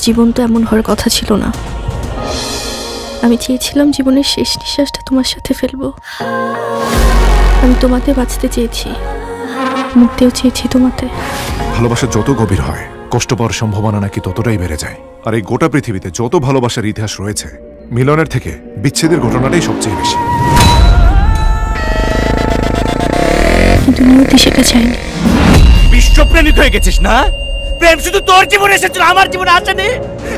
জীবন তো এমন হওয়ার কথা ছিল না। আমি চেয়েছিলাম জীবনের শেষ নিঃশ্বাসটা তোমার সাথে ফেলবো। আমি তোমাতে বাঁচতে চেয়েছি, মরতেও চেয়েছি তোমাতে। ভালোবাসা যত গভীর হয়, কষ্ট পাওয়ার সম্ভাবনা নাকি ততটাই বেড়ে যায়। আর এই গোটা পৃথিবীতে যত ভালোবাসার ইতিহাস রয়েছে, মিলনের থেকে বিচ্ছেদের ঘটনাটাই সবচেয়ে বেশি। কিন্তু নিয়তি সেটা চাইনি। বিশ্বপ্রেমিক হয়ে গেছিস না? প্রেম শুধু তোর জীবনে এসেছিল, আমার জীবনে আসেনি।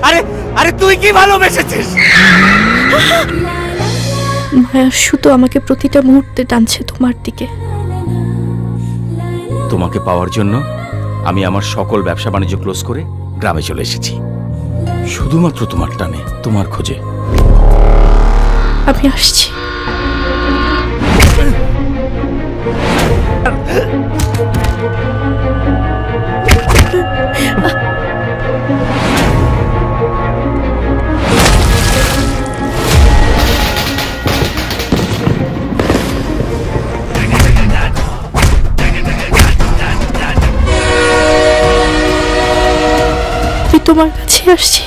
আরে আরে তুই কি ভালোবেসেছিস? মায়ার সুতো আমাকে প্রতিটা মুহূর্তে টানছে তোমার দিকে। তোমাকে পাওয়ার জন্য আমি আমার সকল ব্যবসা বাণিজ্য ক্লোজ করে গ্রামে চলে এসেছি, শুধুমাত্র তোমার টানে, তোমার খোঁজে। আমি আসছি। তোমার কাছে আসছি।